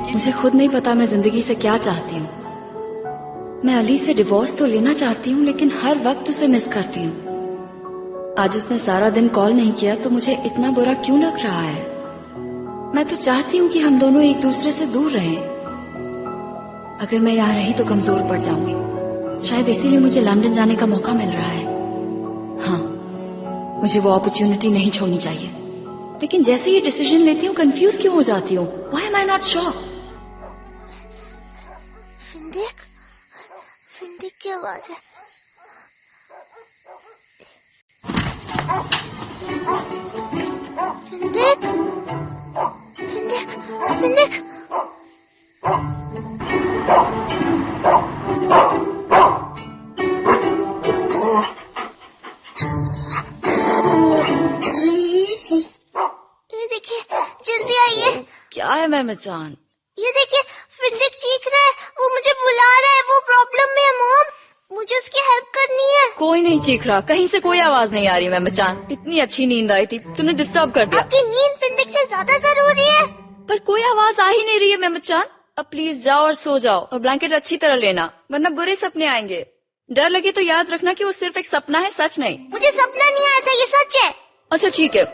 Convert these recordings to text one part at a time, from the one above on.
मुझे खुद नहीं पता मैं जिंदगी से क्या चाहती हूँ। मैं अली से डिवोर्स तो लेना चाहती हूँ, लेकिन हर वक्त उसे मिस करती हूँ। आज उसने सारा दिन कॉल नहीं किया तो मुझे इतना बुरा क्यों लग रहा है। मैं तो चाहती हूँ कि हम दोनों एक दूसरे से दूर रहें। अगर मैं यहाँ रही तो कमजोर पड़ जाऊंगी। शायद इसीलिए मुझे लंदन जाने का मौका मिल रहा है। हाँ, मुझे वो अपॉर्चुनिटी नहीं छोड़नी चाहिए। लेकिन जैसे ये डिसीजन लेती हूँ कंफ्यूज क्यों हो जाती हूँ। Why am I not sure? फिंडिक की आवाज है। फिंडिक, फिंडिक, फिंडिक। ये देखिए, जल्दी आइए। क्या है मेहमद जान? ये देखिए, फिंडिक चीख रहा है, वो मुझे बुला रहा है, वो प्रॉब्लम में है मॉम, मुझे उसकी हेल्प करनी है। कोई नहीं चीख रहा, कहीं से कोई आवाज नहीं आ रही। मेहमद जान, इतनी अच्छी नींद आई थी, तूने डिस्टर्ब कर दिया। आपकी नींद फिंडिक से ज्यादा जरूरी है। पर कोई आवाज आ ही नहीं रही है मेहमद जान। अब प्लीज जाओ और सो जाओ, और ब्लैंकेट अच्छी तरह लेना, वरना बुरे सपने आएंगे। डर लगे तो याद रखना कि वो सिर्फ एक सपना है, सच नहीं। मुझे सपना नहीं आया था, ये सच है। अच्छा ठीक है।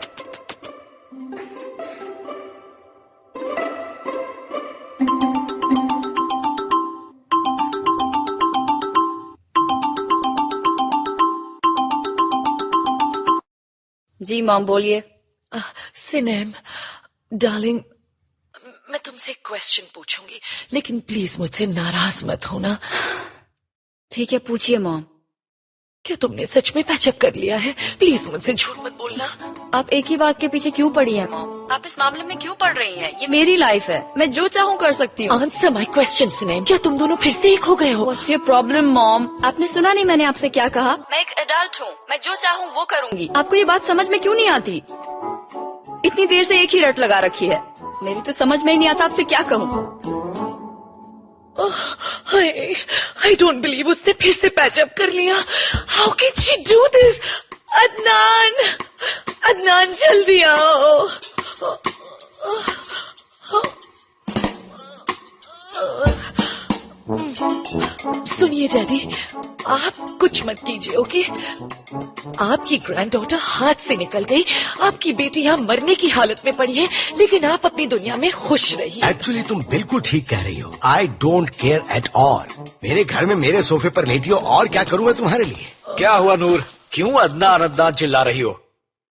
जी मॉम बोलिए। सिनेम डार्लिंग, मैं तुमसे एक क्वेश्चन पूछूंगी, लेकिन प्लीज मुझसे नाराज मत होना। ठीक है पूछिए मॉम। क्या तुमने सच में पैचअप कर लिया है? प्लीज मुझसे झूठ मत बोलना। आप एक ही बात के पीछे क्यों पड़ी हैं मॉम? आप इस मामले में क्यों पड़ रही हैं? ये मेरी लाइफ है, मैं जो चाहूँ कर सकती हूँ। आंसर माय क्वेश्चन सिनेम, क्या तुम दोनों फिर से एक हो गए हो? What's your problem mom? आपने सुना नहीं मैंने आपसे क्या कहा? मैं एक एडल्ट हूँ, मैं जो चाहूँ वो करूँगी। आपको ये बात समझ में क्यों नहीं आती? इतनी देर से एक ही रट लगा रखी है, मेरी तो समझ में ही नहीं आता आपसे क्या कहूँ। I don't believe उसने फिर से पैचअप कर लिया। How can she do this? Adnan, Adnan जल्दी आओ। सुनिए डैडी, आप कुछ मत कीजिए, ओके? आपकी ग्रैंडडॉटर हाथ से निकल गई, आपकी बेटी यहाँ मरने की हालत में पड़ी है, लेकिन आप अपनी दुनिया में खुश रहिए। एक्चुअली तुम बिल्कुल ठीक कह रही हो। I don't care at all. मेरे घर में मेरे सोफे पर लेटी हो, और क्या करूँ मैं तुम्हारे लिए? क्या हुआ नूर, क्यों अदनान अदनान चिल्ला रही हो?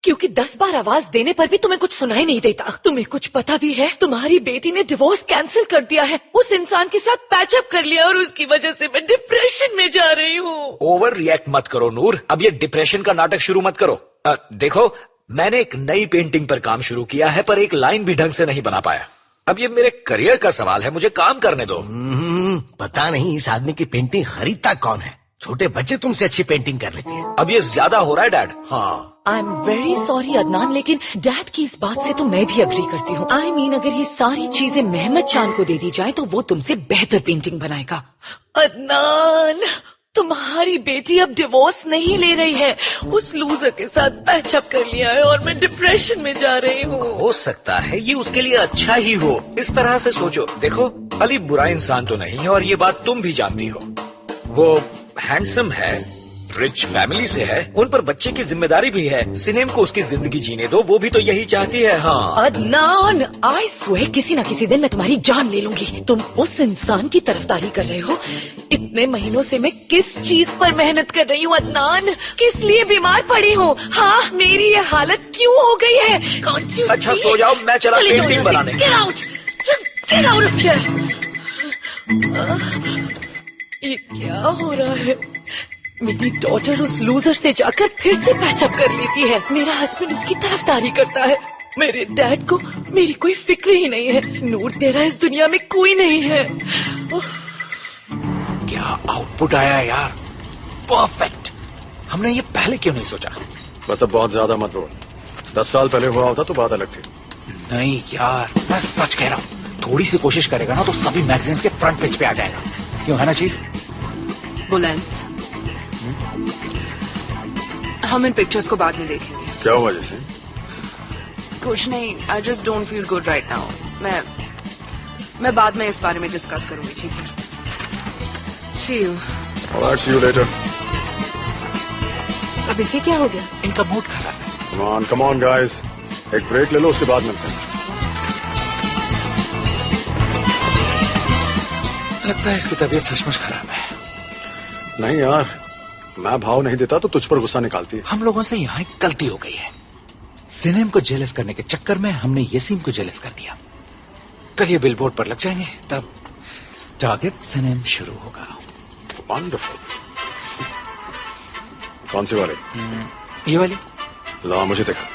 क्योंकि 10 बार आवाज देने पर भी तुम्हें कुछ सुनाई नहीं देता। तुम्हें कुछ पता भी है? तुम्हारी बेटी ने डिवोर्स कैंसिल कर दिया है, उस इंसान के साथ पैचअप कर लिया, और उसकी वजह से मैं डिप्रेशन में जा रही हूँ। ओवर रिएक्ट मत करो नूर, अब ये डिप्रेशन का नाटक शुरू मत करो। देखो, मैंने एक नई पेंटिंग पर काम शुरू किया है, पर एक लाइन भी ढंग से नहीं बना पाया। अब ये मेरे करियर का सवाल है, मुझे काम करने दो। पता नहीं इस आदमी की पेंटिंग खरीदता कौन है। छोटे बच्चे तुमसे अच्छी पेंटिंग कर लेते हैं। अब ये ज्यादा हो रहा है डैड। हाँ, I am very sorry Adnan, लेकिन डैड की इस बात से तो मैं भी अग्री करती हूँ। आई मीन अगर ये सारी चीजें मेहमद चांद को दे दी जाए तो वो तुमसे बेहतर पेंटिंग बनाएगा। अदनान, तुम्हारी बेटी अब डिवोर्स नहीं ले रही है, उस लूजर के साथ पैचअप कर लिया है, और मैं डिप्रेशन में जा रही हूँ। हो सकता है ये उसके लिए अच्छा ही हो। इस तरह से सोचो। देखो, अली बुरा इंसान तो नहीं है, और ये बात तुम भी जानती हो। वो हैंडसम है, रिच फैमिली से है, उन पर बच्चे की जिम्मेदारी भी है। सिनेम को उसकी जिंदगी जीने दो, वो भी तो यही चाहती है। हाँ अदनान, आई स्वेयर किसी ना किसी दिन मैं तुम्हारी जान ले लूंगी। तुम उस इंसान की तरफदारी कर रहे हो। इतने महीनों से मैं किस चीज पर मेहनत कर रही हूँ अदनान, किस लिए बीमार पड़ी हूँ? हाँ, मेरी ये हालत क्यों हो गई है? अच्छा सो जाओ, मैं चला पेंटिंग बनाने। Get out! Just get out of here! ये क्या हो रहा है? मेरी डॉटर उस लूजर से जाकर फिर से पैचअप कर लेती है। मेरा हस्बैंड उसकी तरफदारी करता है। मेरे डैड को मेरी कोई फिक्र ही नहीं है। नूर तेरा इस दुनिया में कोई नहीं है। क्या आउटपुट आया यार, परफेक्ट। हमने ये पहले क्यों नहीं सोचा? बस अब बहुत ज्यादा मत बोल। 10 साल पहले हुआ होता तो बात अलग थी। नहीं यार, मैं सच कह रहा हूँ। थोड़ी सी कोशिश करेगा ना तो सभी मैगजीन्स के फ्रंट पेज पे आ जाएगा। क्यों, है ना चीफ? बुलंद, हम इन पिक्चर्स को बाद में देखेंगे। क्या हुआ जैसे? कुछ नहीं, I just don't feel good right now. मैं बाद में इस बारे में डिस्कस करूंगी, ठीक है? See you. All right, see you later. अब इसे क्या हो गया? इनका मूड खराब है. Come on, guys. एक ब्रेक ले लो, उसके बाद मिलते हैं. लगता है इसकी तबीयत सचमुच खराब है. नहीं यार, मैं भाव नहीं देता तो तुझ पर गुस्सा निकालती है. हम लोगों से यहाँ एक गलती हो गई है. सिनेम को जेलस करने के चक्कर में हमने येसीम को जेलस कर दिया. कल ये बिलबोर्ड पर लग जाएंगे, तब टारगेट सिनेम शुरू होगा. वंडरफुल. कौन सी वाली? ये वाली. ला मुझे देखा.